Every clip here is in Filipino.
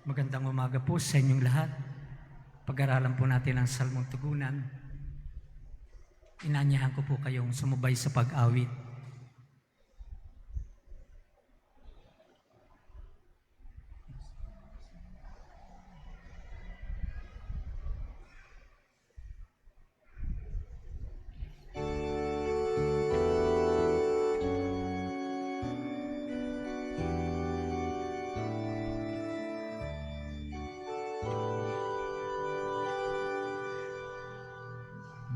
Magandang umaga po sa inyong lahat. Pag-aralan po natin ang Salmong Tugunan. Inanyahan ko po kayong sumubay sa pag-awit.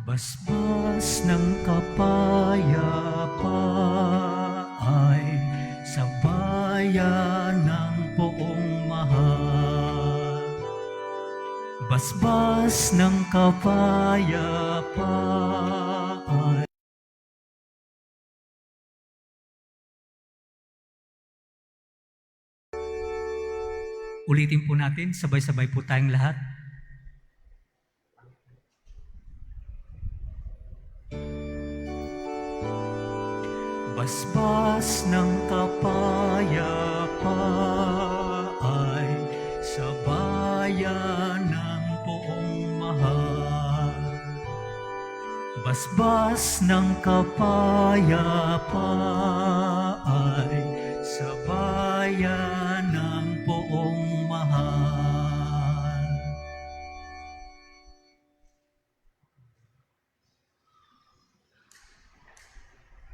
Basbas ng kapayapaan sa bayan ng poong mahal. Basbas ng kapayapaan. Ulitin po natin, sabay-sabay po tayong lahat. Basbas ng kapayapaan sa bayan ng poong mahal. Basbas ng kapayapaan sa bayan ng poong mahal.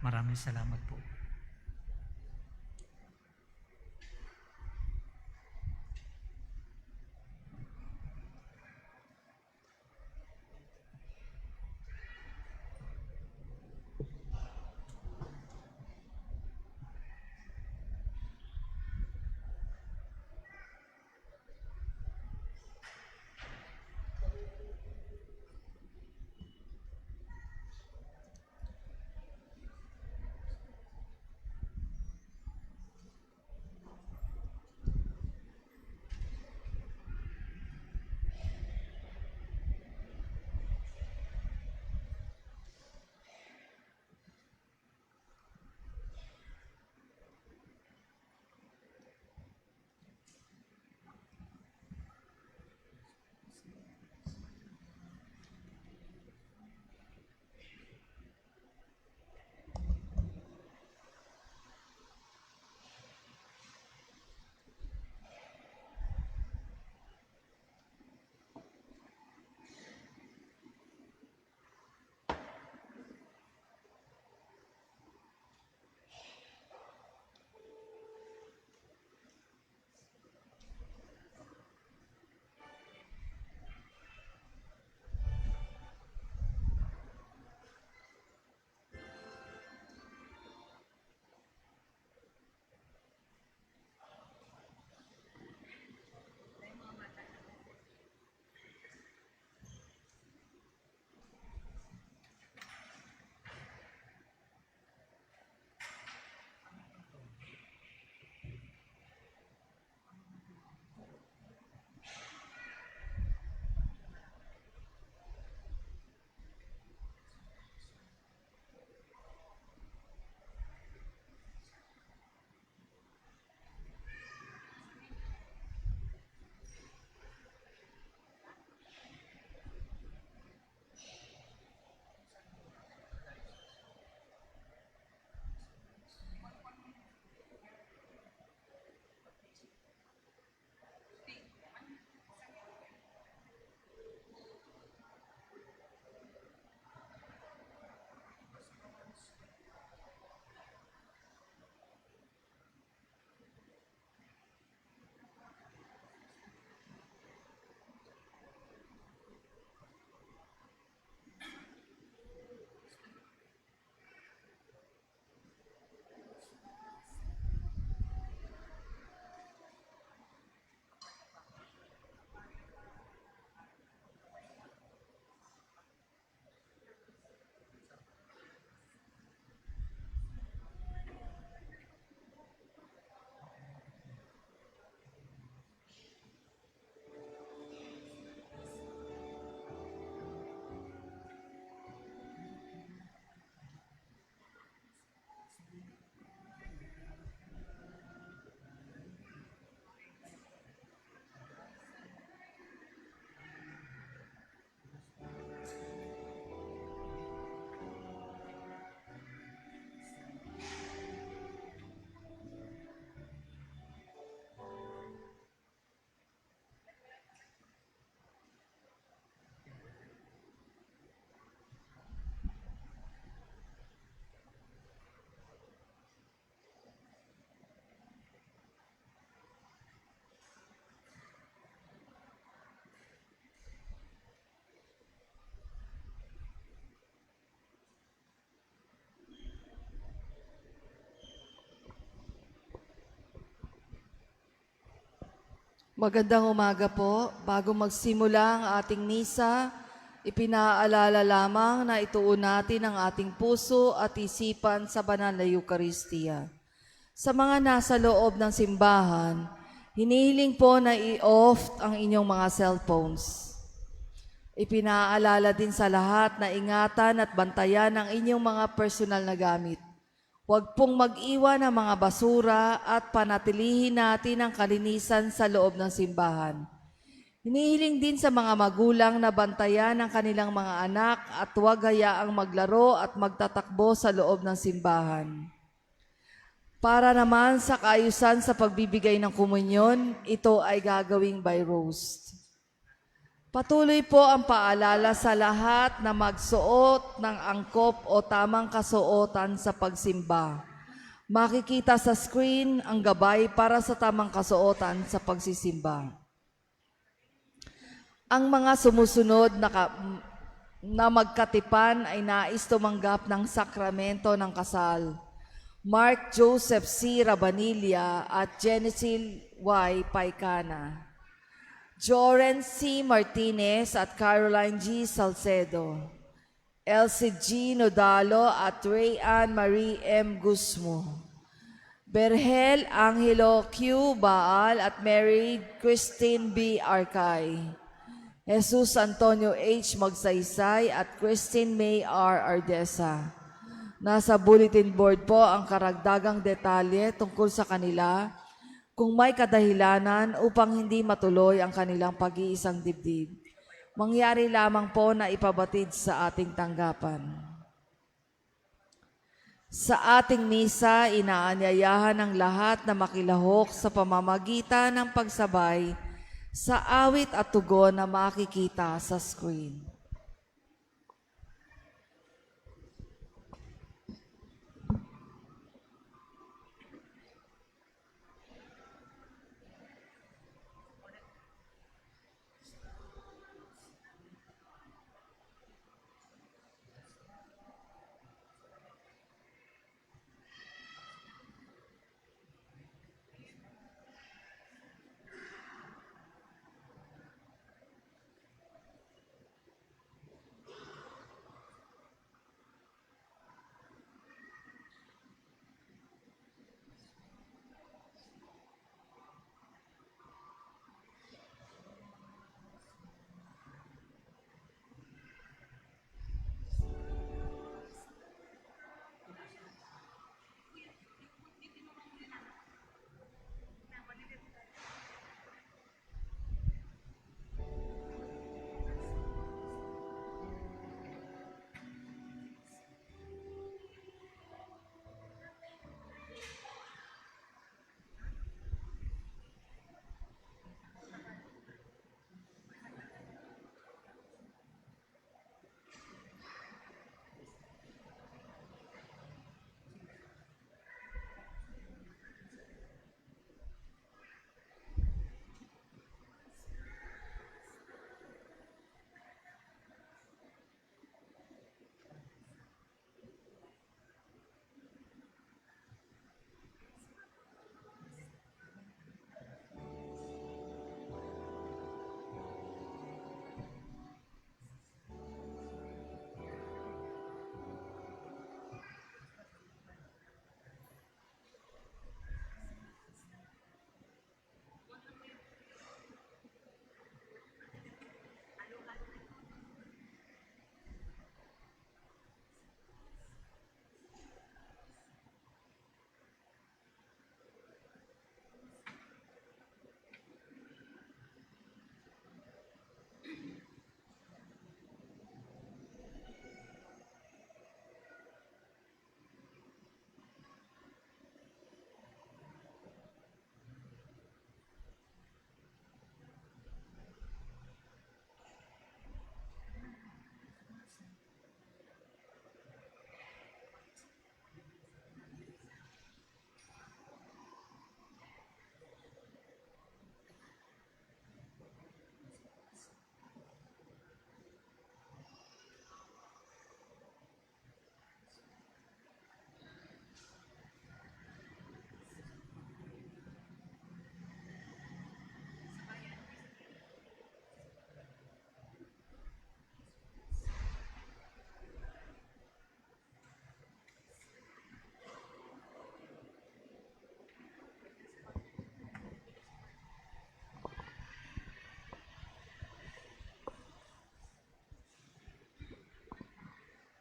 Maraming salamat po. Magandang umaga po. Bago magsimula ang ating misa, ipinaalala lamang na ituon natin ang ating puso at isipan sa banal na Eukaristiya. Sa mga nasa loob ng simbahan, hinihiling po na i-off ang inyong mga cellphones. Ipinaalala din sa lahat na ingatan at bantayan ang inyong mga personal na gamit. Huwag pong mag-iwan ng mga basura at panatilihin natin ang kalinisan sa loob ng simbahan. Hinihiling din sa mga magulang na bantayan ang kanilang mga anak at huwag hayaang maglaro at magtatakbo sa loob ng simbahan. Para naman sa kaayusan sa pagbibigay ng komunyon, ito ay gagawing by roast. Patuloy po ang paalala sa lahat na magsuot ng angkop o tamang kasuotan sa pagsimba. Makikita sa screen ang gabay para sa tamang kasuotan sa pagsisimba. Ang mga sumusunod na magkatipan ay nais tumanggap ng sakramento ng kasal. Mark Joseph C. Rabanilla at Genesil Y. Paicana. Joren C. Martinez at Caroline G. Salcedo. Elsie G. Nodalo at Rayan Marie M. Guzmo. Berhel Angelo Q. Baal at Mary Christine B. Arcay. Jesus Antonio H. Magsaysay at Christine May R. Ardesa. Nasa bulletin board po ang karagdagang detalye tungkol sa kanila kung may kadahilanan upang hindi matuloy ang kanilang pag-iisang dibdib. Mangyari lamang po na ipabatid sa ating tanggapan. Sa ating misa, inaanyayahan ng lahat na makilahok sa pamamagitan ng pagsabay sa awit at tugon na makikita sa screen.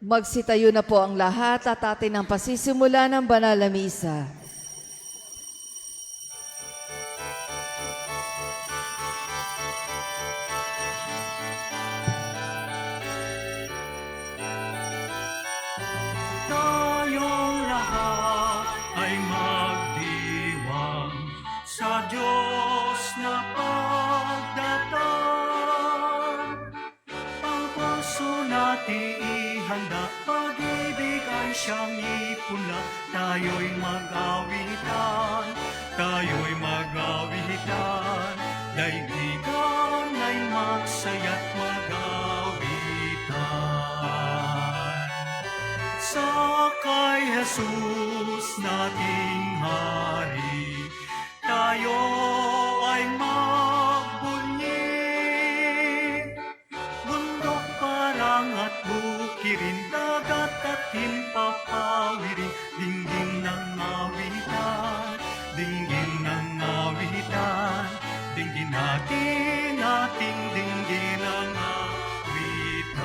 Magsitayo na po ang lahat at atin ang pasisimula ng banal na misa. Tayong lahat ay magdiwang sa Diyos na pagdating. Ang puso natin ihanda, pag-ibig ay siyang ipunla. Tayo'y mag-awitan, daigdigan ay magsaya't mag-awitan. Sa kay Jesus nating Hari, tayo ay magbunyi. Bundok, parang at bukirin, dagat at himpapawirin, dinggin ng awitan, dinggin natin ating dinggin ang awitan.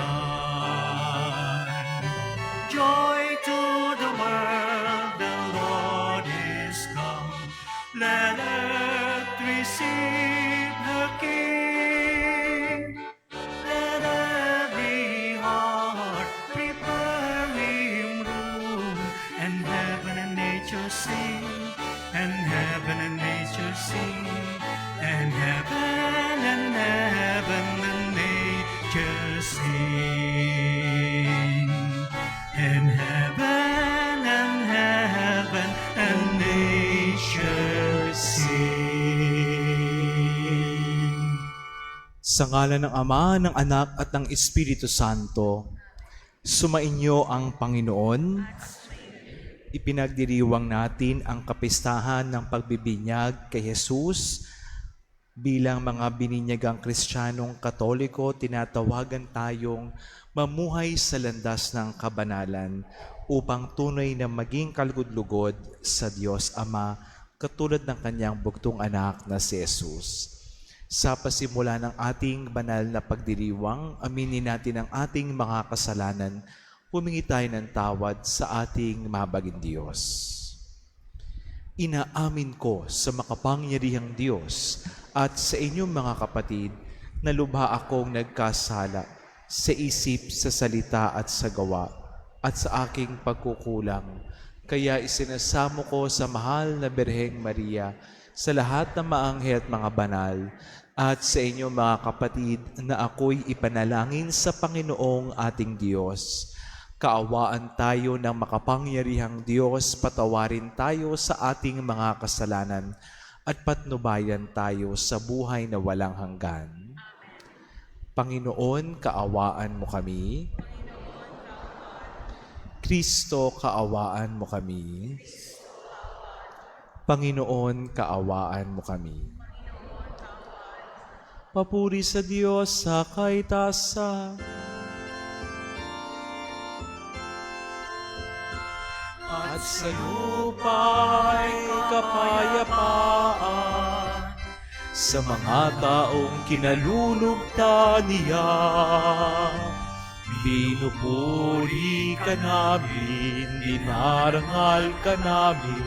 Joy to the world, the Lord is come. Let earth receive her King. Let every heart prepare him room. And heaven and nature sing. And heaven and nature sing. And heaven and nature sing. And heaven and nature sing. Sa ngalan ng Ama, ng Anak at ng Espiritu Santo, sumainyo ang Panginoon. Ipinagdiriwang natin ang kapistahan ng pagbibinyag kay Jesus. Bilang mga bininyagang Kristiyanong Katoliko, tinatawagan tayong mamuhay sa landas ng kabanalan upang tunay na maging kalugod-lugod sa Diyos Ama, katulad ng kanyang bugtong anak na si Jesus. Sa pasimula ng ating banal na pagdiriwang, aminin natin ang ating mga kasalanan, humingi tayo ng tawad sa ating mabaging Diyos. Inaamin ko sa makapangyarihang Diyos at sa inyong mga kapatid na lubha akong nagkasala sa isip, sa salita at sa gawa at sa aking pagkukulang. Kaya isinasamo ko sa mahal na Birheng Maria, sa lahat ng maanghel at mga banal, at sa inyong mga kapatid na ako'y ipanalangin sa Panginoong ating Diyos. Kaawaan tayo ng makapangyarihang Diyos, patawarin tayo sa ating mga kasalanan at patnubayan tayo sa buhay na walang hanggan. Panginoon, kaawaan mo kami. Kristo, kaawaan mo kami. Panginoon, kaawaan mo kami. Papuri sa Diyos sa kaitaasan. At sa lupa'y kapayapaan sa mga taong kinalulugta niya. Pinupuri ka namin, dinarangal ka namin,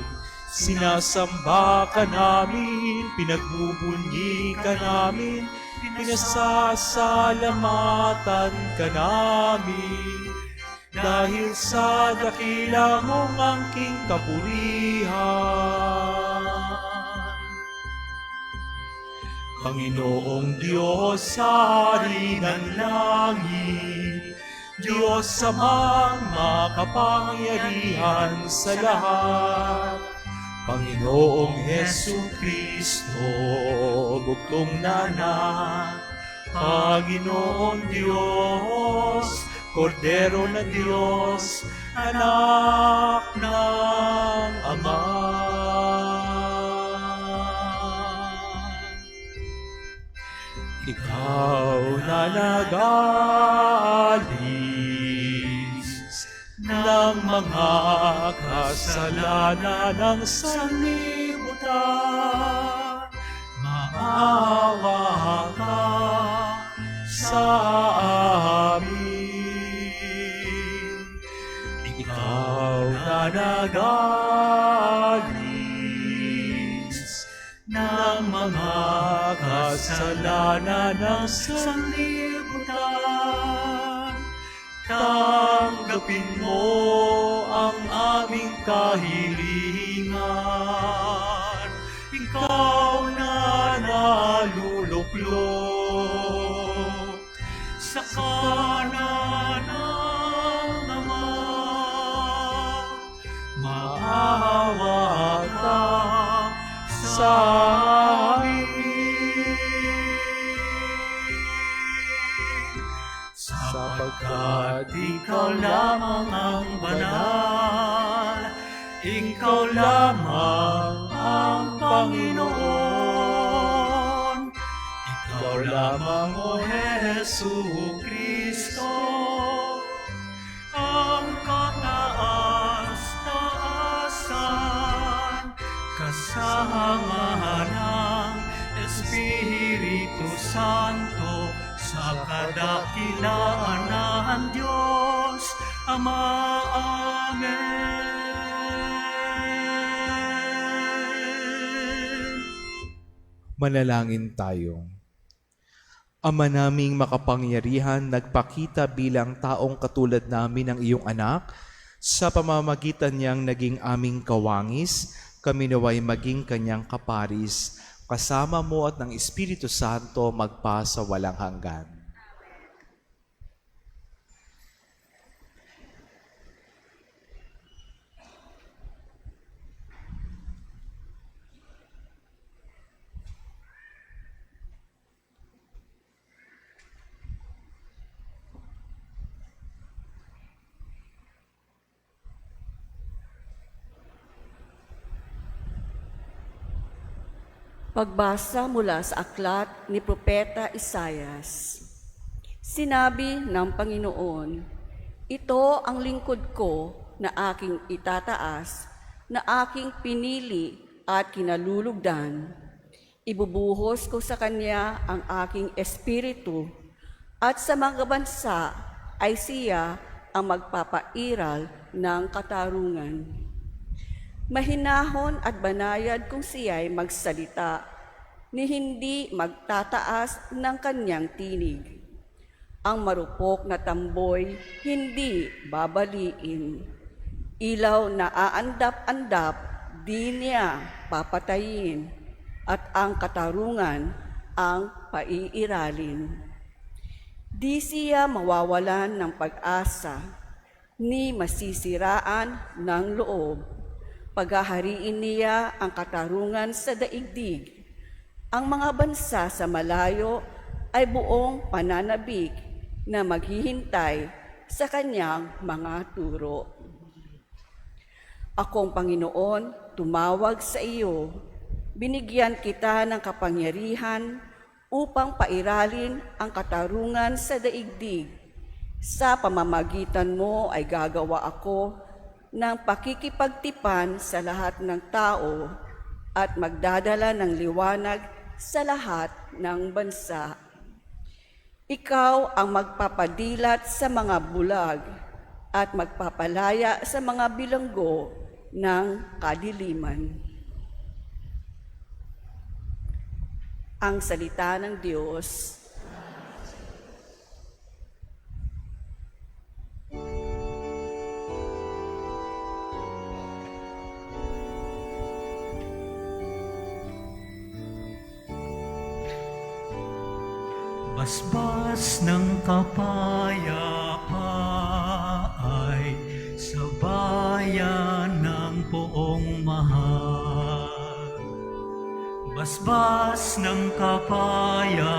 sinasamba ka namin, pinagbubunyi ka namin, pinasasalamatan ka namin. Dahil sa dakila mong angking kapurihan. Panginoong Diyos, Hari ng langit, Diyos amang makapangyarihan sa lahat. Panginoong Jesucristo, bugtong nanak, Panginoong Diyos, Kordero na Diyos, anak ng Ama. Ikaw na nag-alis ng mga kasalanan ng sanlibutan, maawa ka sa amin. Ikaw na nag-alis ng mga kasalanan ng sanlibutan. Tanggapin mo ang aming kahilingan. Ikaw na naluluklok sa kanan ng Ama. Maawa ka sa amin, sapagkat ikaw lamang ang banal, ikaw lamang ang Panginoon, ikaw lamang, O Jesucristo, ang kataas-taasan, kasama ng Espiritu Santo, sa kadakilaan ng Diyos Ama. Amen. Manalangin tayo. Ama naming makapangyarihan, nagpakita bilang taong katulad namin ang iyong anak, sa pamamagitan niyang naging aming kawangis, kami naway maging kanyang kaparis, kasama mo at ng Espiritu Santo magpa sa walang hanggan. Pagbasa mula sa aklat ni Propeta Isaias. Sinabi ng Panginoon, "Ito ang lingkod ko na aking itataas, na aking pinili at kinalulugdan. Ibubuhos ko sa kanya ang aking espiritu, at sa mga bansa ay siya ang magpapairal ng katarungan. Mahinahon at banayad kung siya'y magsalita, ni hindi magtataas ng kanyang tinig. Ang marupok na tamboy hindi babaliin. Ilaw na aandap-andap, di niya papatayin, at ang katarungan ang paiiralin. Di siya mawawalan ng pag-asa, ni masisiraan ng loob. Paghahariin niya ang katarungan sa daigdig. Ang mga bansa sa malayo ay buong pananabik na maghihintay sa kanyang mga turo. Akong Panginoon, tumawag sa iyo. Binigyan kita ng kapangyarihan upang pairalin ang katarungan sa daigdig. Sa pamamagitan mo ay gagawa ako ng pakikipagtipan sa lahat ng tao at magdadala ng liwanag sa lahat ng bansa. Ikaw ang magpapadilat sa mga bulag at magpapalaya sa mga bilanggo ng kadiliman." Ang salita ng Diyos. Basbas ng kapayapaan sa bayan ng poong mahal. Basbas ng kapayapaan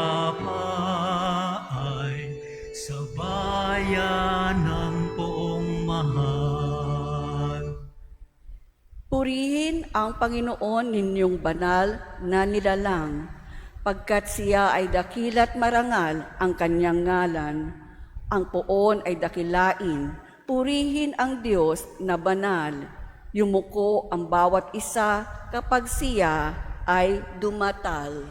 sa bayan ng poong mahal. Purihin ang Panginoon ninyong banal na nilalang, pagkat siya ay dakila't marangal ang kanyang ngalan. Ang poon ay dakilain, purihin ang Diyos na banal. Yumuko ang bawat isa kapag siya ay dumatal.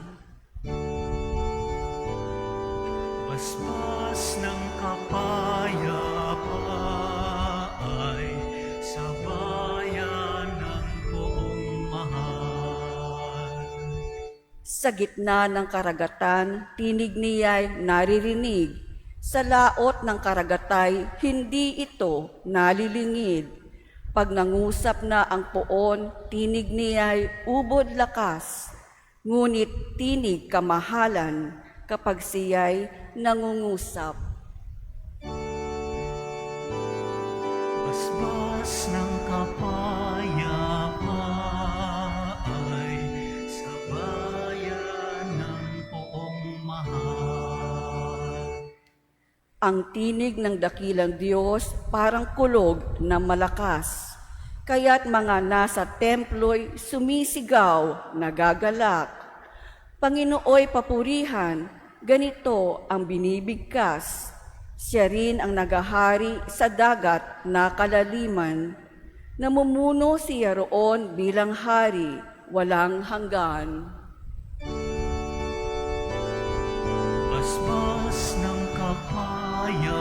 Basbas ng kapayapaan Sa gitna ng karagatan, tinig niya'y naririnig. Sa laot ng karagatay, hindi ito nalilingid. Pag nangusap na ang poon, tinig niya'y ubod lakas. Ngunit tinig kamahalan kapag siya'y nangungusap. Basbas ng kapayapaan sa bayan ng poong mahal. Ang tinig ng dakilang Diyos parang kulog na malakas. Kaya't mga nasa templo'y sumisigaw, nagagalak. Panginooy papurihan, ganito ang binibigkas. Siya rin ang nagahari sa dagat na kalaliman. Namumuno siya roon bilang hari, walang hanggan. Basbas ng kapayapaan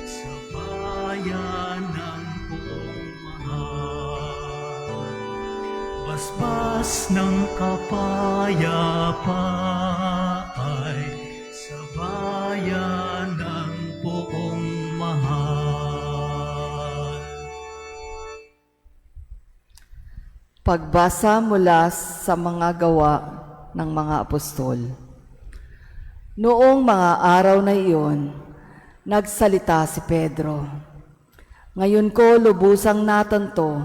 sa bayan ng poong mahal. Basbas ng kapayapaan sa bayan ng poong mahal. Pagbasa mula sa mga gawa ng mga apostol. Noong mga araw na iyon, nagsalita si Pedro. Ngayon ko lubusang natanto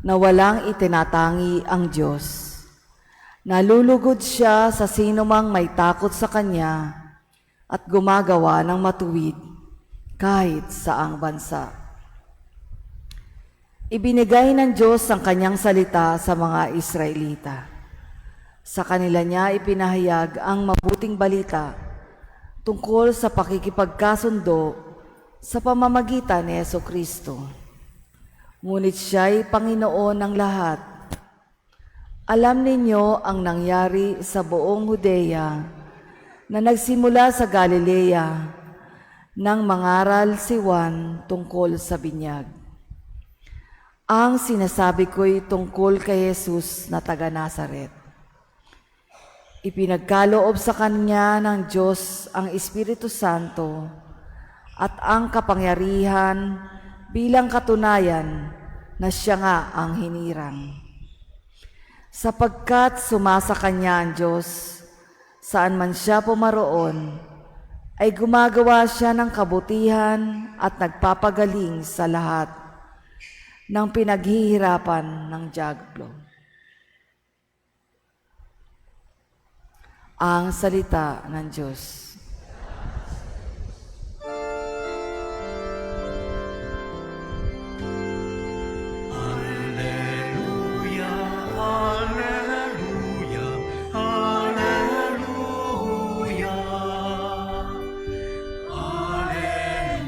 na walang itinatangi ang Diyos. Nalulugod siya sa sinumang may takot sa Kanya at gumagawa ng matuwid kahit saang bansa. Ibinigay ng Diyos ang Kanyang salita sa mga Israelita. Sa kanila niya ipinahayag ang mabuting balita tungkol sa pakikipagkasundo sa pamamagitan ni Jesucristo. Ngunit siya'y Panginoon ng lahat. Alam ninyo ang nangyari sa buong Judea na nagsimula sa Galilea nang mangaral si Juan tungkol sa binyag. Ang sinasabi ko'y tungkol kay Jesus na taga Nazaret. Ipinagkaloob sa kanya ng Diyos ang Espiritu Santo at ang kapangyarihan bilang katunayan na siya nga ang hinirang. Sapagkat sumasa kanya ang Diyos, saan man siya pumaroon, ay gumagawa siya ng kabutihan at nagpapagaling sa lahat ng pinaghihirapan ng dyablo. Ang salita ng Diyos. Alleluia, alleluia, alleluia, alleluia.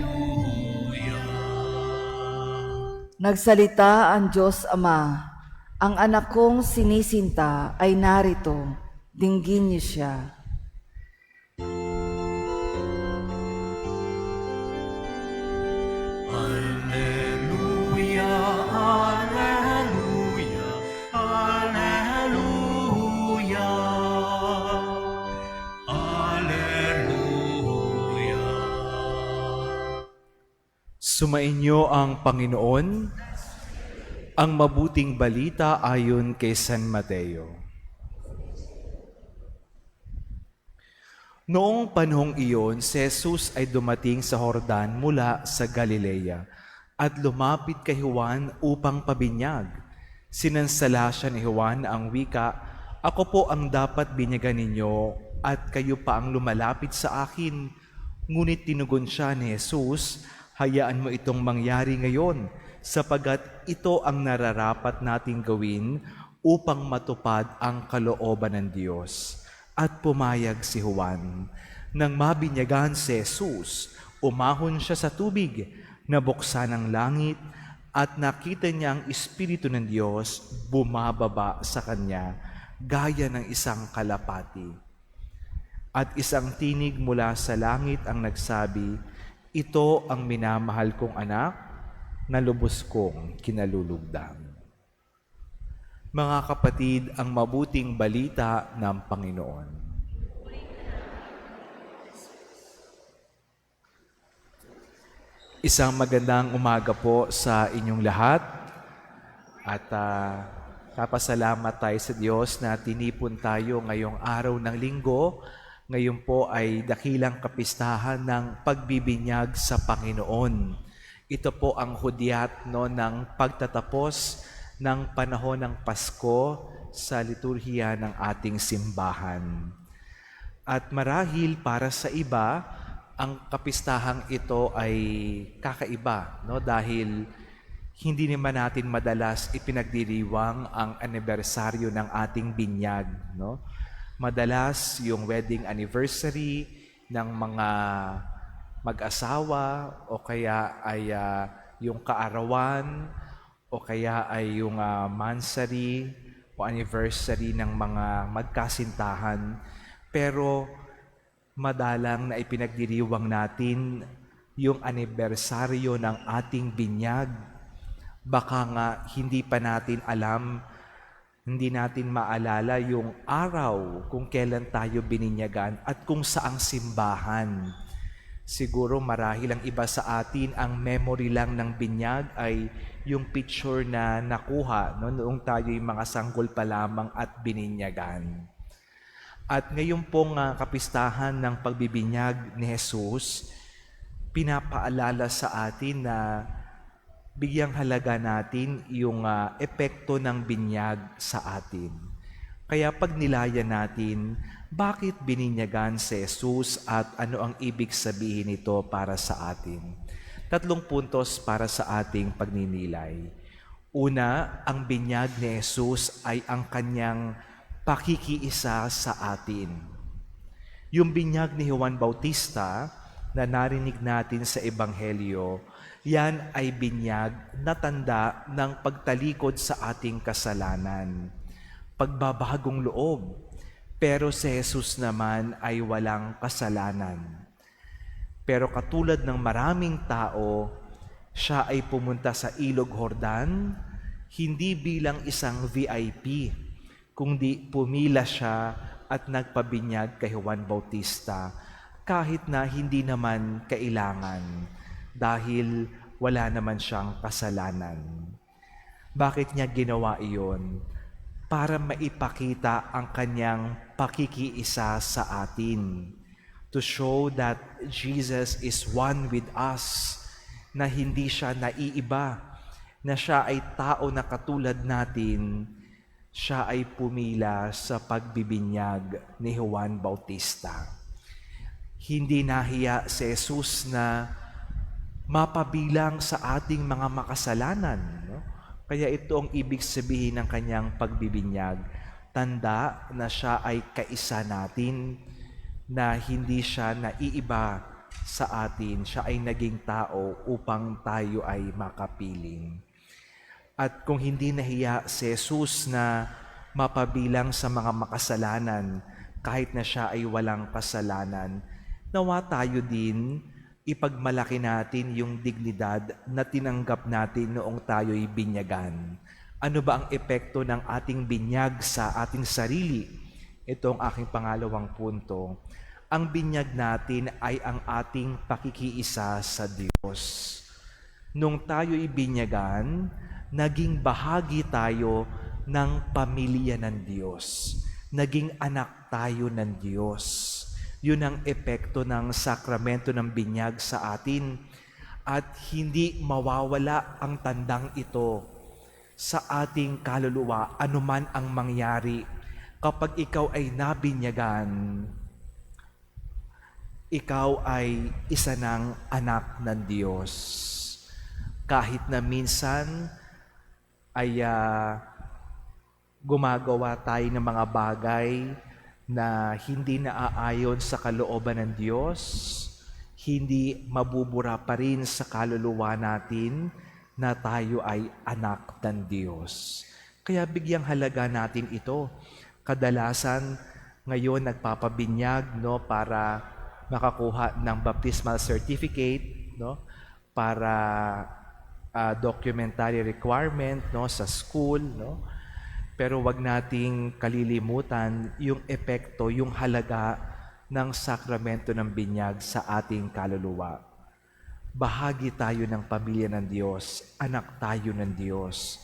Nagsalita ang Diyos Ama, ang anak kong sinisinta ay narito. Dinggin niyo siya. Alleluia, alleluia, alleluia, alleluia. Sumainyo ang Panginoon, ang mabuting balita ayon kay San Mateo. Noong panahong iyon, si Jesus ay dumating sa Jordan mula sa Galilea at lumapit kay Juan upang pabinyag. Sinansala siya ni Juan ang wika, "Ako po ang dapat binyagan ninyo at kayo pa ang lumalapit sa akin." Ngunit tinugon siya ni Jesus, "Hayaan mo itong mangyari ngayon, sapagat ito ang nararapat nating gawin upang matupad ang kalooban ng Diyos." At pumayag si Juan. Nang mabinyagan si Jesus, umahon siya sa tubig, nabuksan ang langit, at nakita niya ang Espiritu ng Diyos bumababa sa kanya, gaya ng isang kalapati. At isang tinig mula sa langit ang nagsabi, "Ito ang minamahal kong anak, na lubos kong kinalulugdan." Mga kapatid, ang mabuting balita ng Panginoon. Isang magandang umaga po sa inyong lahat at papasalamat tayo sa Diyos na tinipon tayo ngayong araw ng linggo. Ngayon po ay dakilang kapistahan ng pagbibinyag sa Panginoon. Ito po ang hudyat ng pagtatapos ng panahon ng Pasko sa liturhiya ng ating simbahan. At marahil para sa iba, ang kapistahang ito ay kakaiba, dahil hindi naman natin madalas ipinagdiriwang ang anibersaryo ng ating binyag. Madalas yung wedding anniversary ng mga mag-asawa o kaya ay yung kaarawan o kaya ay yung mansary o anniversary ng mga magkasintahan. Pero madalang na ipinagdiriwang natin yung anibersaryo ng ating binyag. Baka nga hindi pa natin alam, hindi natin maalala yung araw kung kailan tayo bininyagan at kung saang simbahan. Siguro marahil ang iba sa atin, ang memory lang ng binyag ay yung picture na nakuha noong tayo'y mga sanggol pa lamang at bininyagan. At ngayon pong kapistahan ng pagbibinyag ni Jesus, pinapaalala sa atin na bigyang halaga natin yung epekto ng binyag sa atin. Kaya pag nilayan natin, bakit bininyagan si Jesus at ano ang ibig sabihin nito para sa atin? 3 puntos para sa ating pagninilay. Una, ang binyag ni Jesus ay ang kanyang pakikiisa sa atin. Yung binyag ni Juan Bautista na narinig natin sa Ebanghelyo, yan ay binyag na tanda ng pagtalikod sa ating kasalanan, pagbabagong loob. Pero si Jesus naman ay walang kasalanan. Pero katulad ng maraming tao, siya ay pumunta sa Ilog Jordan, hindi bilang isang VIP, kundi pumila siya at nagpabinyag kay Juan Bautista kahit na hindi naman kailangan dahil wala naman siyang kasalanan. Bakit niya ginawa iyon? Para maipakita ang kanyang pakikiisa sa atin. To show that Jesus is one with us, na hindi siya naiiba, na siya ay tao na katulad natin. Siya ay pumila sa pagbibinyag ni Juan Bautista. Hindi nahiya si Jesus na mapabilang sa ating mga makasalanan. Kaya ito ang ibig sabihin ng kanyang pagbibinyag. Tanda na siya ay kaisa natin, na hindi siya naiiba sa atin. Siya ay naging tao upang tayo ay makapiling. At kung hindi nahiya si Jesus na mapabilang sa mga makasalanan, kahit na siya ay walang kasalanan, nawa tayo din ipagmalaki natin yung dignidad na tinanggap natin noong tayo'y binyagan. Ano ba ang epekto ng ating binyag sa ating sarili? Ito ang aking pangalawang punto. Ang binyag natin ay ang ating pakikiisa sa Diyos. Nung tayo'y binyagan, naging bahagi tayo ng pamilya ng Diyos. Naging anak tayo ng Diyos. Yun ang epekto ng sakramento ng binyag sa atin. At hindi mawawala ang tandang ito sa ating kaluluwa, anuman ang mangyari. Kapag ikaw ay nabinyagan, ikaw ay isa ng anak ng Diyos. Kahit na minsan ay gumagawa tayo ng mga bagay na hindi naaayon sa kalooban ng Diyos, hindi mabubura pa rin sa kaluluwa natin na tayo ay anak ng Diyos. Kaya bigyang halaga natin ito. Kadalasan ngayon nagpapabinyag para makakuha ng baptismal certificate, para documentary requirement sa school, Pero wag nating kalilimutan yung epekto, yung halaga ng sakramento ng binyag sa ating kaluluwa. Bahagi tayo ng pamilya ng Diyos, anak tayo ng Diyos.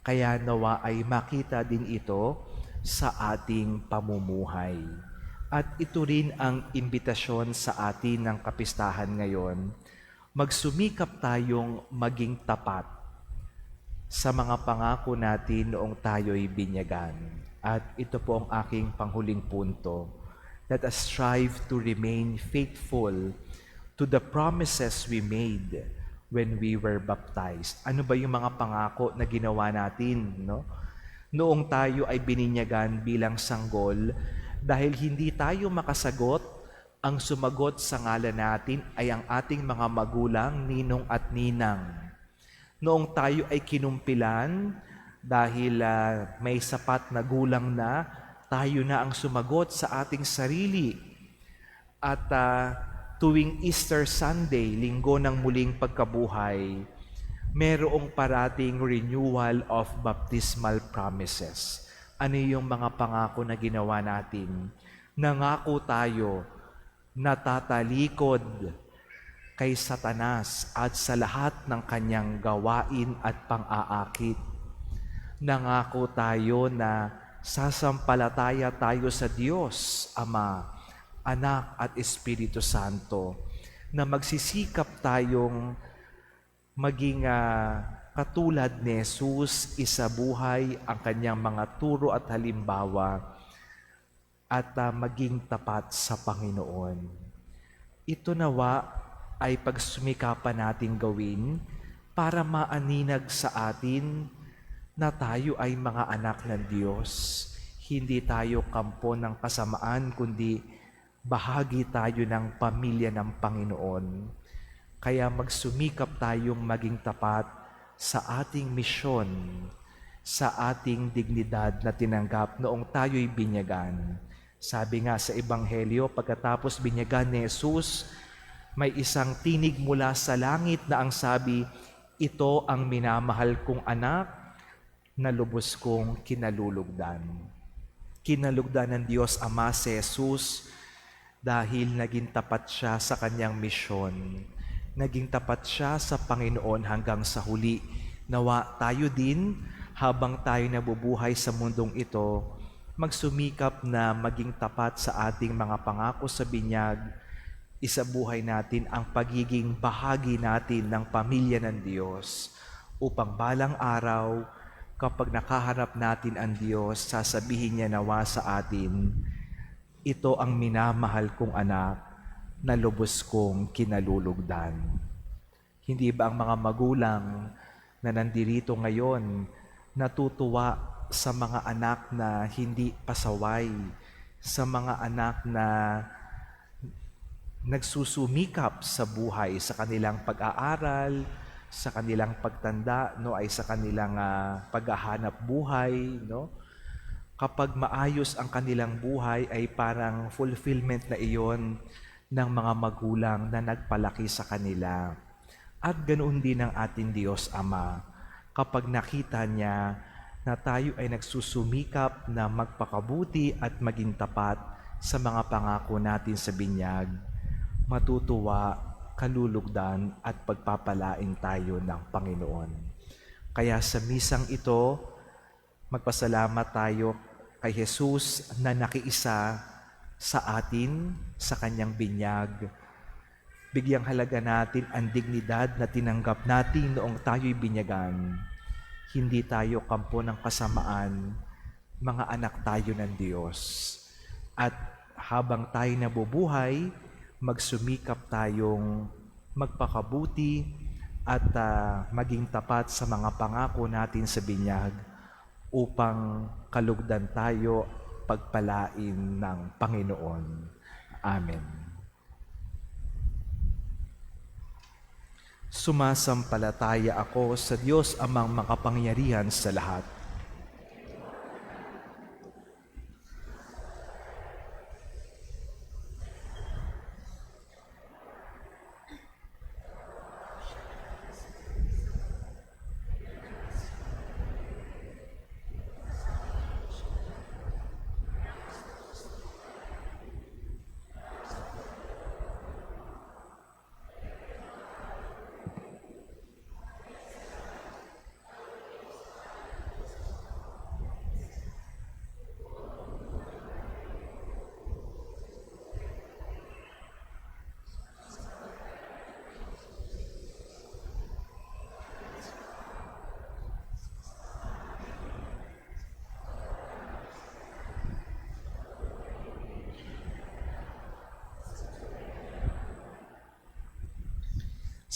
Kaya nawa ay makita din ito sa ating pamumuhay. At ito rin ang imbitasyon sa atin ng kapistahan ngayon. Magsumikap tayong maging tapat sa mga pangako natin noong tayo'y binyagan. At ito po ang aking panghuling punto. Let us strive to remain faithful to the promises we made when we were baptized. Ano ba yung mga pangako na ginawa natin, no? Noong tayo ay bininyagan bilang sanggol, dahil hindi tayo makasagot, ang sumagot sa ngalan natin ay ang ating mga magulang, ninong at ninang. Noong tayo ay kinumpilan, dahil may sapat na gulang na, tayo na ang sumagot sa ating sarili. At tuwing Easter Sunday, linggo ng muling pagkabuhay, merong parating renewal of baptismal promises. Ano yung mga pangako na ginawa natin? Nangako tayo na tatalikod kay Satanas at sa lahat ng kanyang gawain at pang-aakit. Nangako tayo na sasampalataya tayo sa Diyos, Ama, Anak at Espiritu Santo, na magsisikap tayong maging katulad ni Jesus, isabuhay ang kanyang mga turo at halimbawa at maging tapat sa Panginoon. Ito nawa ay pagsumikapan nating gawin para maaninag sa atin na tayo ay mga anak ng Diyos. Hindi tayo kampo ng kasamaan, kundi bahagi tayo ng pamilya ng Panginoon. Kaya magsumikap tayong maging tapat sa ating misyon, sa ating dignidad na tinanggap noong tayo'y binyagan. Sabi nga sa Ebanghelyo, pagkatapos binyagan ni Jesus, may isang tinig mula sa langit na ang sabi, "Ito ang minamahal kong anak na lubos kong kinalulugdan." Kinalugdan ng Diyos Ama si Jesus dahil naging tapat siya sa kanyang misyon. Naging tapat siya sa Panginoon hanggang sa huli. Nawa tayo din, habang tayo nabubuhay sa mundong ito, magsumikap na maging tapat sa ating mga pangako sa binyag. Isabuhay natin ang pagiging bahagi natin ng pamilya ng Diyos upang balang araw, kapag nakaharap natin ang Diyos, sasabihin niya nawa sa atin, "Ito ang minamahal kong anak na lubos kong kinalulugdan." Hindi ba ang mga magulang na nandirito ngayon natutuwa sa mga anak na hindi pasaway, sa mga anak na nagsusumikap sa buhay, sa kanilang pag-aaral, sa kanilang pagtanda, no, ay sa kanilang paghahanap buhay, no? Kapag maayos ang kanilang buhay ay parang fulfillment na iyon ng mga magulang na nagpalaki sa kanila. At ganoon din ang ating Diyos Ama. Kapag nakita niya na tayo ay nagsusumikap na magpakabuti at maging tapat sa mga pangako natin sa binyag, matutuwa, kalulugdan at pagpapalain tayo ng Panginoon. Kaya sa misang ito, magpasalamat tayo kay Jesus na nakiisa sa atin, sa kanyang binyag. Bigyang halaga natin ang dignidad na tinanggap natin noong tayo'y binyagan. Hindi tayo kampo ng kasamaan, mga anak tayo ng Diyos. At habang tayo nabubuhay, magsumikap tayong magpakabuti at maging tapat sa mga pangako natin sa binyag upang kalugdan tayo pagpalain ng Panginoon. Amen. Sumasampalataya ako sa Diyos Amang makapangyarihan sa lahat.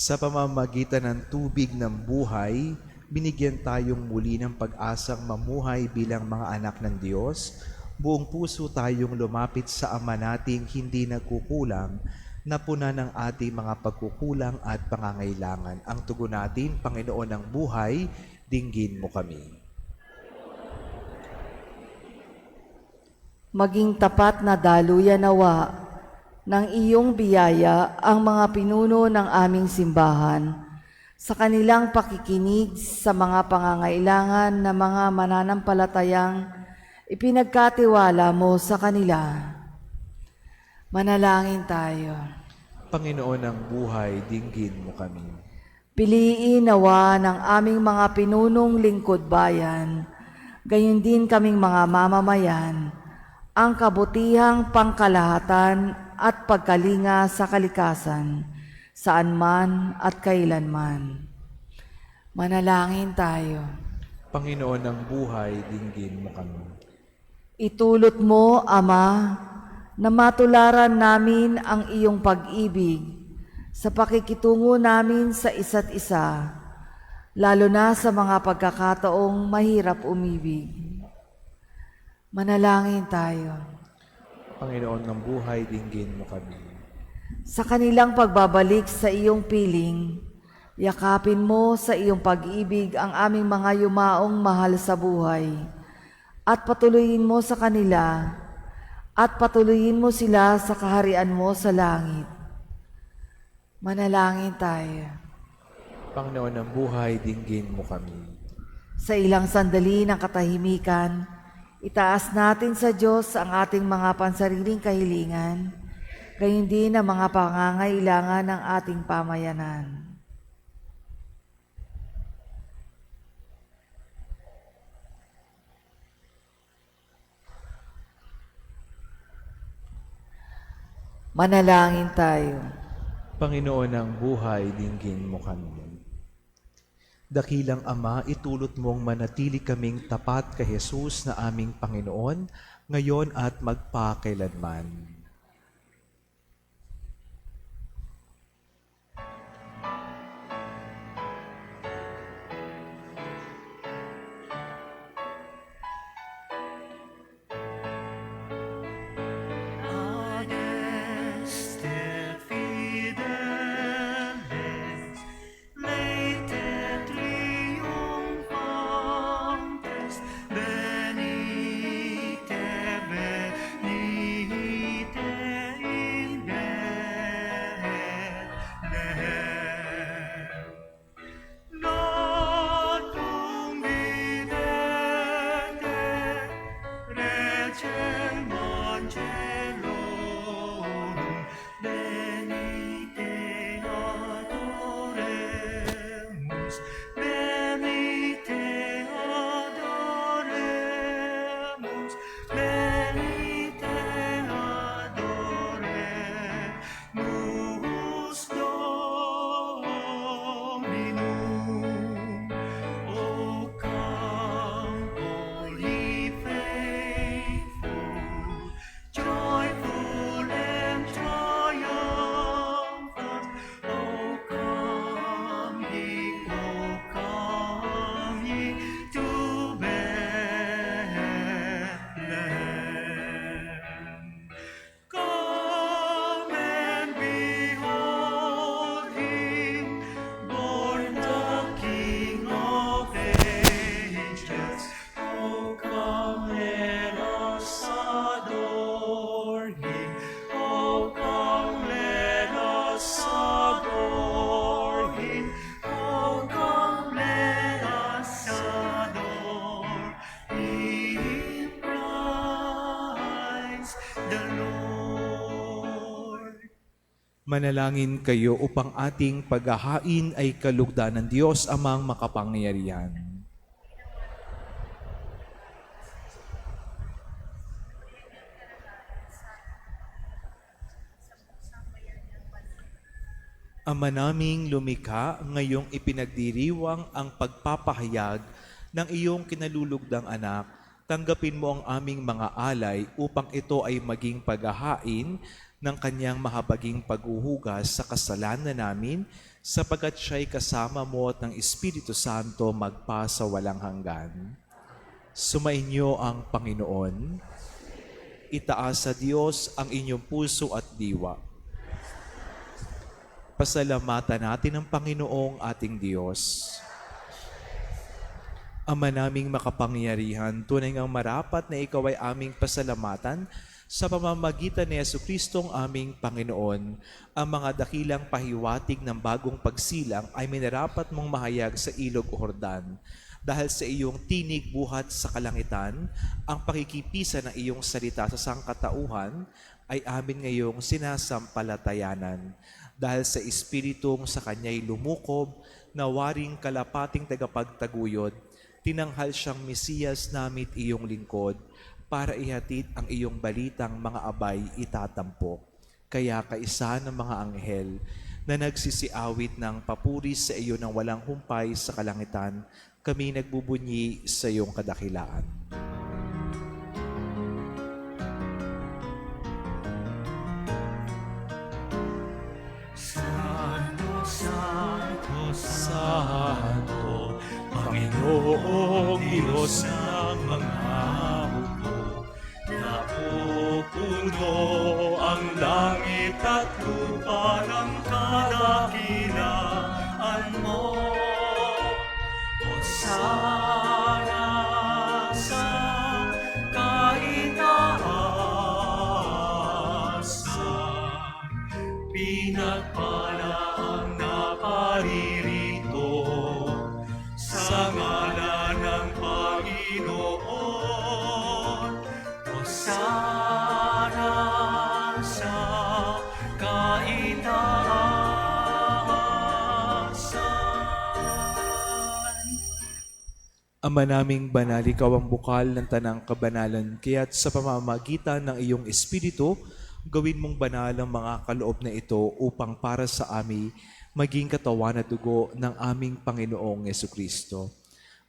Sa pamamagitan ng tubig ng buhay, binigyan tayong muli ng pag-asang mamuhay bilang mga anak ng Diyos. Buong puso tayong lumapit sa Ama nating hindi nagkukulang, napuna ng ating mga pagkukulang at pangangailangan. Ang tugon natin, Panginoon ng buhay, dinggin mo kami. Maging tapat na daluyan nawa ng iyong biyaya ang mga pinuno ng aming simbahan sa kanilang pakikinig sa mga pangangailangan ng mga mananampalatayang ipinagkatiwala mo sa kanila. Manalangin tayo. Panginoon ng buhay, dinggin mo kami. Piliin nawa ng aming mga pinunong lingkod bayan, gayon din kaming mga mamamayan, ang kabutihang pangkalahatan at pagkalinga sa kalikasan, saan man at kailanman. Manalangin tayo. Panginoon ng buhay, dinggin mo kami. Itulot mo, Ama, na matularan namin ang iyong pag-ibig sa pakikitungo namin sa isa't isa, lalo na sa mga pagkakataong mahirap umibig. Manalangin tayo. Panginoon ng buhay, dinggin mo kami. Sa kanilang pagbabalik sa iyong piling, yakapin mo sa iyong pag-ibig ang aming mga yumaong mahal sa buhay, at patuloyin mo sa kanila, at patuloyin mo sila sa kaharian mo sa langit. Manalangin tayo. Panginoon ng buhay, dinggin mo kami. Sa ilang sandali ng katahimikan, itaas natin sa Diyos ang ating mga pansariling kahilingan, gayon din ang mga pangangailangan ng ating pamayanan. Manalangin tayo. Panginoon ng buhay, dinggin mo kami. Dakilang Ama, itulot mong manatili kaming tapat kay Jesus na aming Panginoon, ngayon at magpakailanman. Manalangin kayo upang ating paghahain ay kalugdan ng Diyos amang makapangyarihan. Ama naming lumikha, ngayong ipinagdiriwang ang pagpapahayag ng iyong kinalulugdang anak, tanggapin mo ang aming mga alay upang ito ay maging paghahain ng kanyang mahabaging paghuhugas sa kasalanan namin, sapagkat siya'y kasama mo at ng Espiritu Santo magpa sa walang hanggan. Sumainyo ang Panginoon. Itaas sa Diyos ang inyong puso at diwa. Pasalamatan natin ang Panginoong ating Diyos. Ama naming makapangyarihan, tunay ngang marapat na ikaw ay aming pasalamatan sa pamamagitan ni Jesucristong aming Panginoon. Ang mga dakilang pahiwatig ng bagong pagsilang ay minarapat mong mahayag sa ilog Jordan. Dahil sa iyong tinig buhat sa kalangitan, ang pakikipisa ng iyong salita sa sangkatauhan ay amin ngayong sinasampalatayanan. Dahil sa Espiritong sa Kanya'y lumukob, na waring kalapating tagapagtaguyod, tinanghal siyang Mesiyas namit iyong lingkod, para ihatid ang iyong balitang mga abay itatampok. Kaya kaisa ng mga anghel na nagsisiawit ng papuri sa iyo ng walang humpay sa kalangitan, kami nagbubunyi sa iyong kadakilaan. Santo, Santo, Santo, Panginoong Diyos ng mga hukbo, napupuno ang langit at lupa ng kadakilaan mo. Hosana sa kaitaasan, pinagpala ang naparirito sa ngalan ng Panginoon. Hosana sa kaitaasan. Ama naming banal, ikaw ang bukal ng tanang kabanalan, kaya't sa pamamagitan ng iyong Espiritu, gawin mong banal ang mga kaloob na ito upang para sa amin maging katawan at dugo ng aming Panginoong Jesucristo.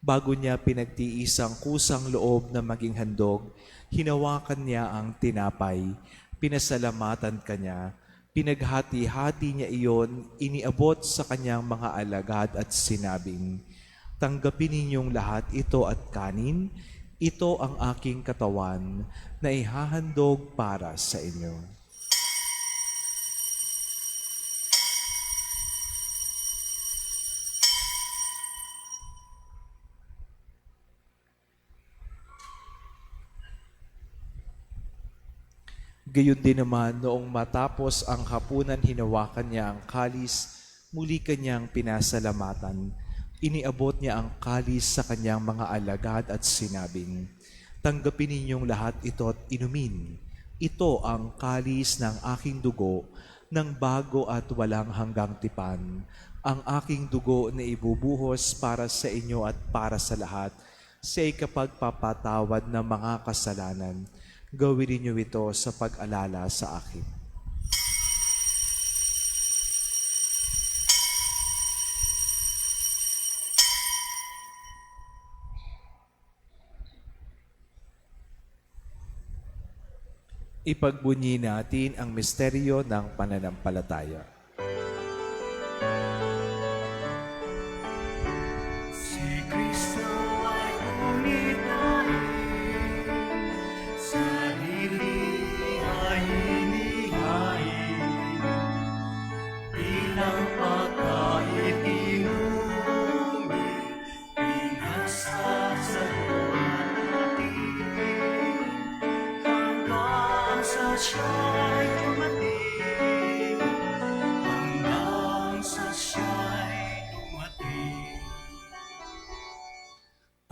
Bago niya pinagtiis ang kusang loob na maging handog, hinawakan niya ang tinapay, pinasalamatan kanya, pinaghati-hati niya iyon, iniabot sa kanyang mga alagad at sinabing, "Tanggapin ninyong lahat ito at kanin, ito ang aking katawan na ihahandog para sa inyo." Gayon din naman, noong matapos ang hapunan, hinawakan niya ang kalis, muli kanyang pinasalamatan. Iniabot niya ang kalis sa kanyang mga alagad at sinabing, "Tanggapin ninyong lahat ito at inumin. Ito ang kalis ng aking dugo, ng bago at walang hanggang tipan. Ang aking dugo na ibubuhos para sa inyo at para sa lahat, sa ikapagpapatawad ng mga kasalanan. Gawin niyo ito sa pag-alala sa akin." Ipagbunyi natin ang misteryo ng pananampalataya. Si Kristo ay umitahin, sarili ay inihain, bilang pagkain inumin, pinasa sa natin, hanggang sa siya'y dumating, hanggang sa siya'y dumating.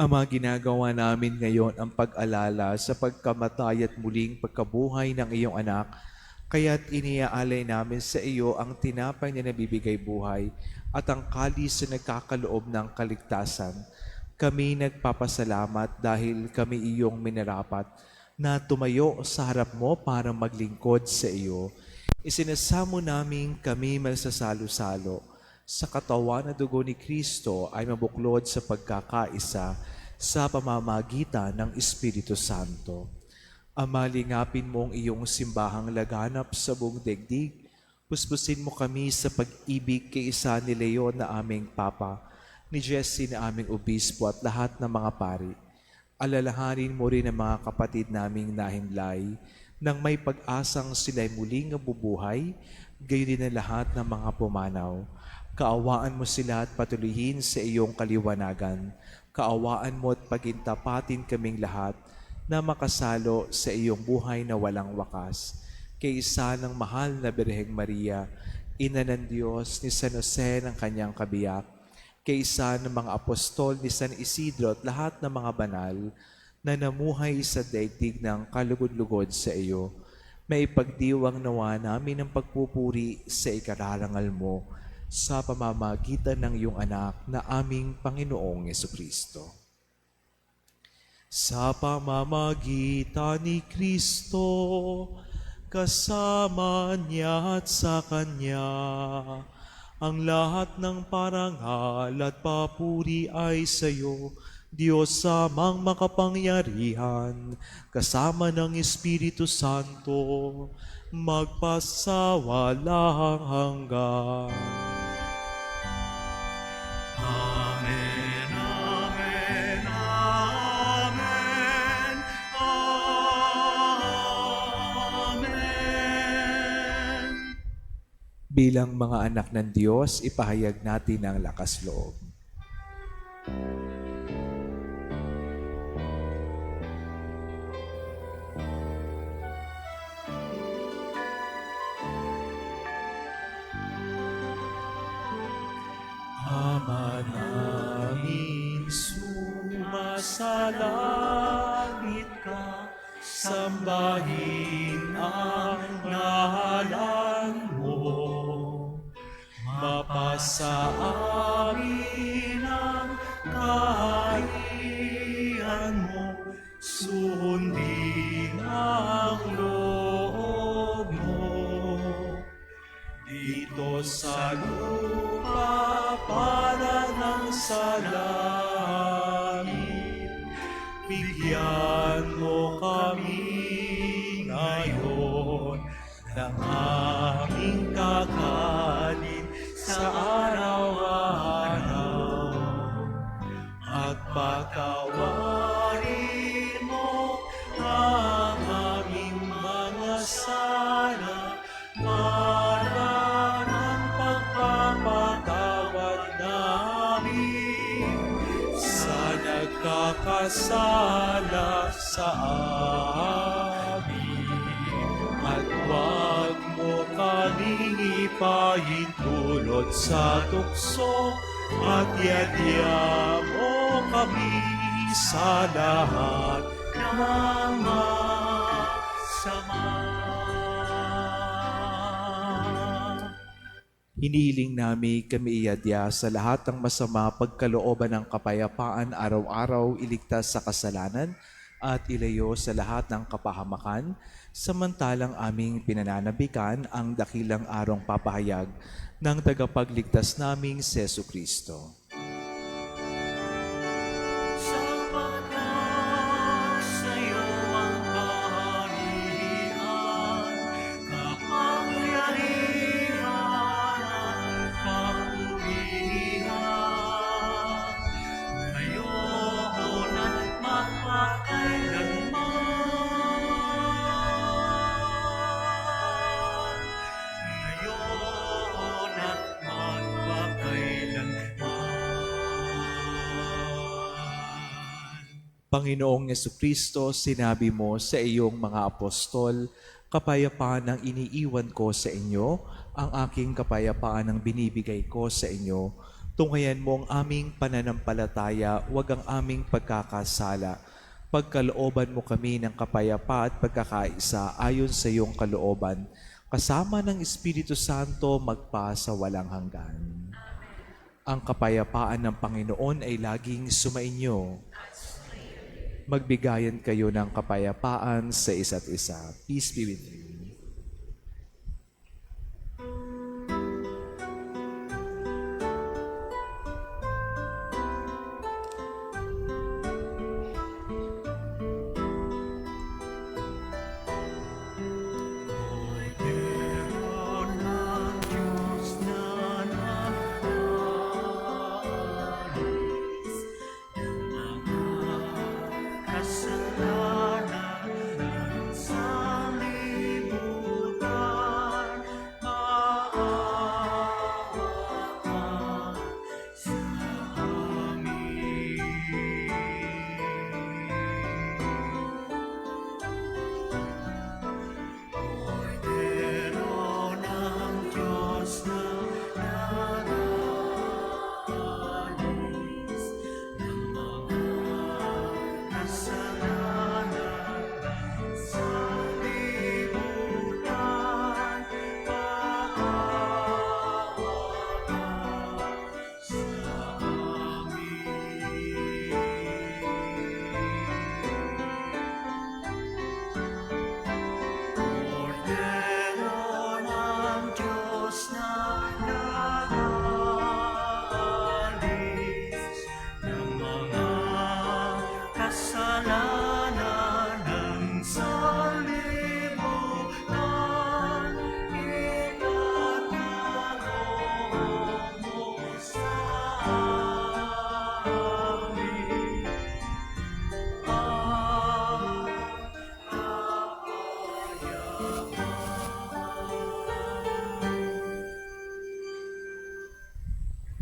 Ama, ginagawa namin ngayon ang pag-alala sa pagkamatay at muling pagkabuhay ng iyong anak, kaya't iniaalay namin sa iyo ang tinapay na nabibigay buhay at ang kalis na nagkakaloob ng kaligtasan. Kami nagpapasalamat dahil kami iyong minarapat na tumayo sa harap mo para maglingkod sa iyo. Isinasamo namin kami magsasalo-salo sa katawan at dugo ni Kristo ay mabuklod sa pagkakaisa sa pamamagitan ng Espiritu Santo. Ama, lingapin mo ang iyong simbahang laganap sa buong daigdig. Puspusin mo kami sa pag-ibig kay isa ni Leon na aming Papa, ni Jesse na aming Obispo at lahat ng mga pari. Alalahanin mo rin ang mga kapatid naming nahimlay nang may pag-asang sila'y muling nabubuhay, gayon din ang lahat ng mga pumanaw. Kaawaan mo sila at patuloyin sa iyong kaliwanagan. Kaawaan mo at pagintapatin kaming lahat na makasalo sa iyong buhay na walang wakas. Kay isa ng mahal na Birheng Maria, Ina ng Diyos, ni San Jose ng kanyang kabiyak, kay isa ng mga apostol ni San Isidro at lahat ng mga banal na namuhay sa daigdig ng kalugod-lugod sa iyo, may pagdiwang nawa namin ng pagpupuri sa ikararangal mo sa pamamagitan ng iyong anak na aming Panginoong Jesucristo. Sa pamamagitan ni Kristo, kasama niya at sa Kanya, ang lahat ng parangal at papuri ay sa iyo, Diyos Amang makapangyarihan, kasama ng Espiritu Santo, magpasawalang hanggan. Amen, amen, amen, amen. Bilang mga anak ng Diyos, ipahayag natin ang lakas loob. Ama namin, sumasalangit ka, sambahin ang ngalan mo. Mapasa amin ang kaharian mo, sundin ang loob mo. Dito sa lupa para ng sa langit, bigyan mo kami ngayon ng aming kakanin sa araw-araw, at patawarin mo ang aming mga sala para ng pagpapatawad namin sa nagkakasala sa amin. At huwag mo kaming ipahintulot sa tukso, at yadya mo kami sa lahat ng masama. Hinihiling namin kami iadya sa lahat ng masama, pagkalooban ng kapayapaan, araw-araw iligtas sa kasalanan at ilayo sa lahat ng kapahamakan, samantalang aming pinananabikan ang dakilang arong papahayag ng tagapagligtas naming si Jesucristo. Panginoong Jesucristo, sinabi mo sa iyong mga apostol, kapayapaan ang iniiwan ko sa inyo, ang aking kapayapaan ang binibigay ko sa inyo. Tunghayan mo ang aming pananampalataya, huwag ang aming pagkakasala. Pagkalooban mo kami ng kapayapa at pagkakaisa ayon sa iyong kalooban, kasama ng Espiritu Santo magpa sa walang hanggan. Ang kapayapaan ng Panginoon ay laging sumainyo. Magbigayan kayo ng kapayapaan sa isa't isa. Peace be with you.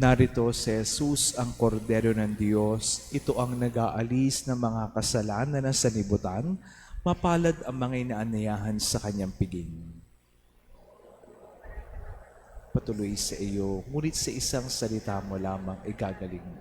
Narito si Jesus, ang kordero ng Diyos. Ito ang nag-aalis ng mga kasalanan ng sanlibutan. Mapalad ang mga inaanyayahan sa kanyang piging. Patuloy sa iyo, ngunit sa isang salita mo lamang igagaling mo.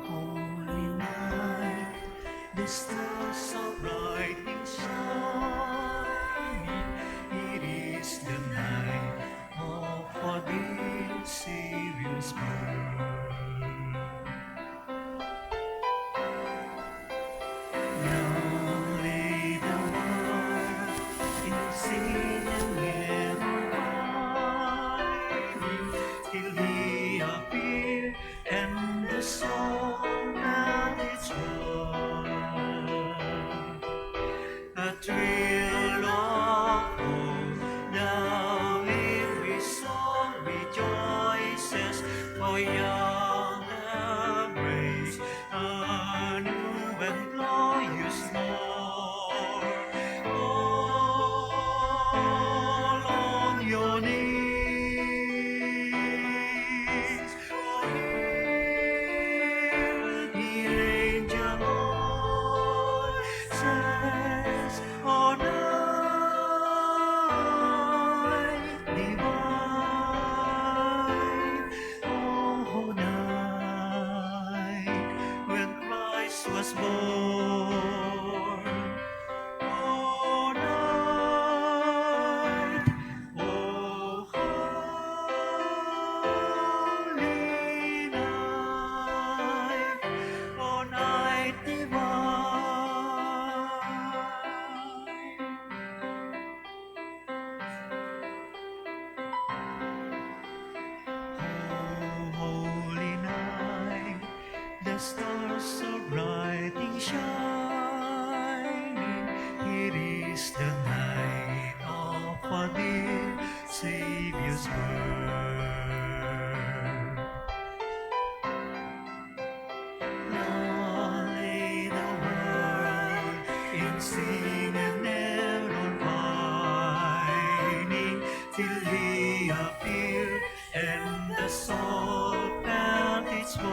Holy night, the stars are brightly shining. It is the night of our dear Savior's birth. Now lay the world in sin and never hiding till He appear and the soul that its worth. A thrill of hope, now every soul rejoices, for yonder breaks a new and glorious morn. All on your knees, for here the angel voices on night divine, oh night when Christ was born, oh night, oh holy night, oh night divine. Oh, holy night, the stars are brightly shining. It is the night of our dear Savior's birth. Now lay the world in sin and error pining till He appear and the soul felt its worth.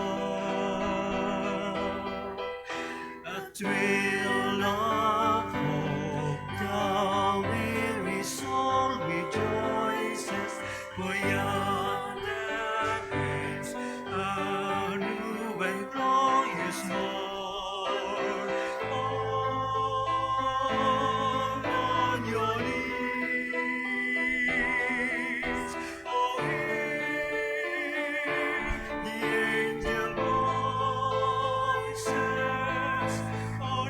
A thrill of hope, the weary soul rejoices, for yonder breaks a new and glorious morn. All on your knees, oh hear the angel voices, oh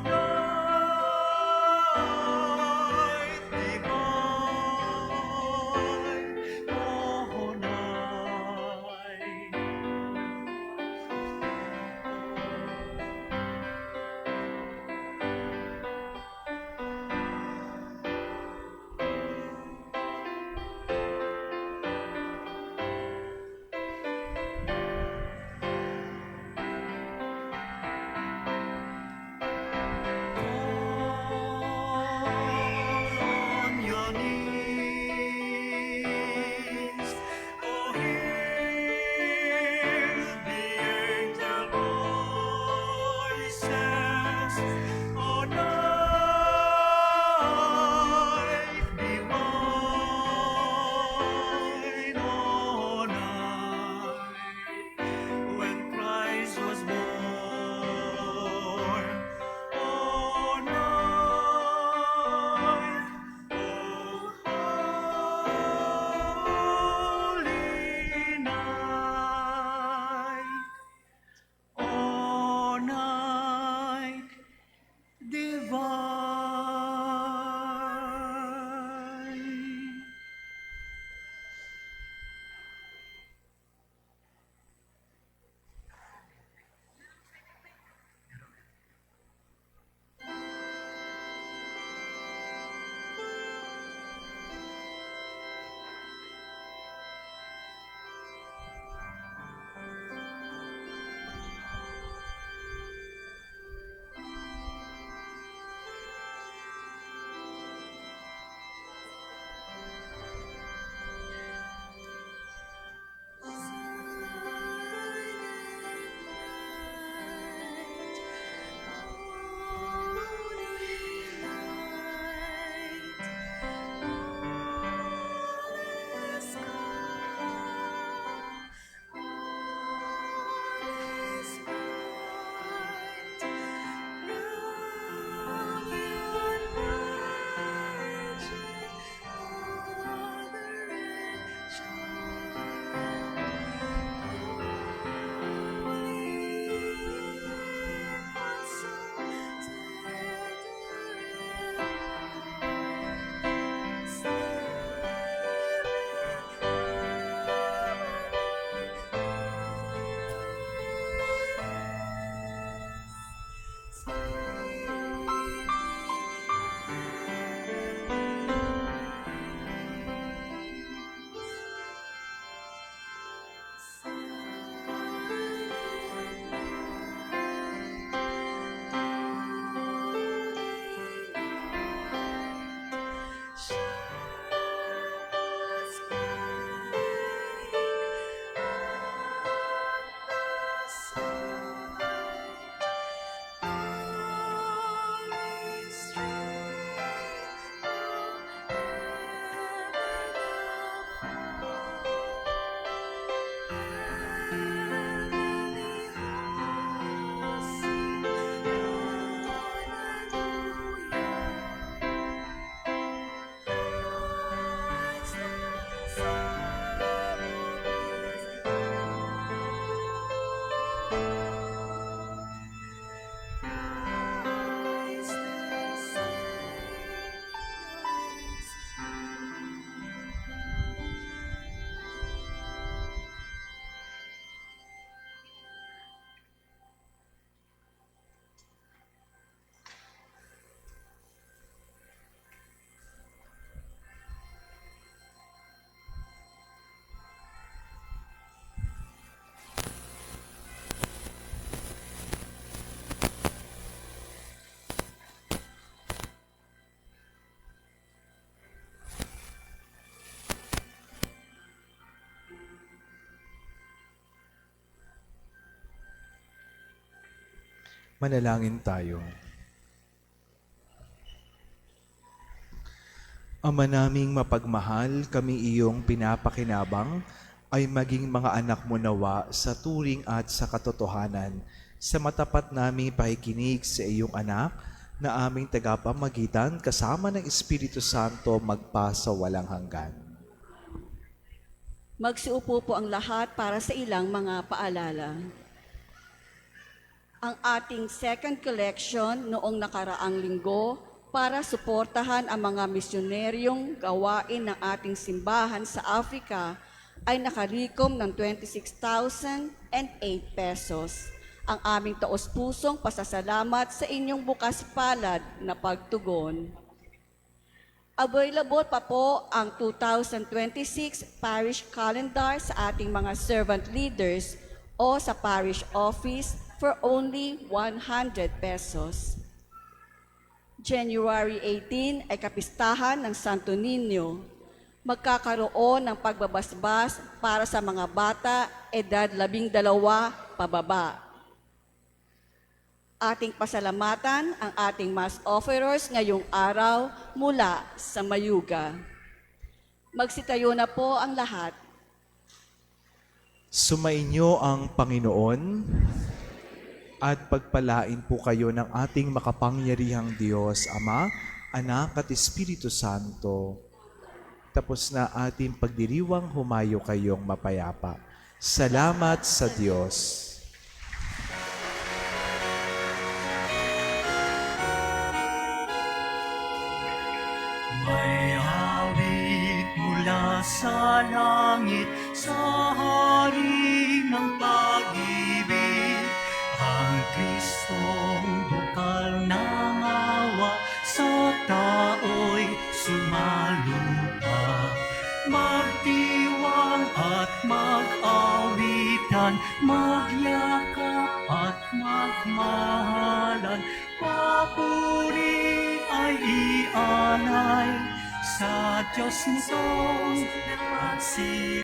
divine. Manalangin tayo. Ama naming mapagmahal, kami iyong pinapakinabang ay maging mga anak mo nawa sa turing at sa katotohanan, sa matapat naming pakikinig sa iyong anak na aming tagapamagitan kasama ng Espiritu Santo magpa sa walang hanggan. Magsiupo po ang lahat para sa ilang mga paalala. Ang ating second collection noong nakaraang linggo para suportahan ang mga misyoneryong gawain ng ating simbahan sa Africa ay nakalikom ng 26,008 pesos. Ang aming taos-pusong pasasalamat sa inyong bukas palad na pagtugon. Available pa po ang 2026 parish calendar sa ating mga servant leaders o sa parish office for only 100 pesos. January 18 ay kapistahan ng Santo Niño. Magkakaroon ng pagbabasbas para sa mga bata edad 12 pababa. Ating pasalamatan ang ating mass offerers ngayong araw mula sa Mayuga. Magsitayo na po ang lahat. Sumainyo ang Panginoon at pagpalain po kayo ng ating makapangyarihang Diyos, Ama, Anak at Espiritu Santo. Tapos na ating pagdiriwang, humayo kayong mapayapa. Salamat sa Diyos. May awit mula sa langit, sa hari ng pag-ibig. Ang Kristong bukal ng awa, sa tao'y sumalupa. Magdiwang at mag-awitan, magyakap at magmahalan. Papuri ay ialay sa Diyos nitong nagpagsilang.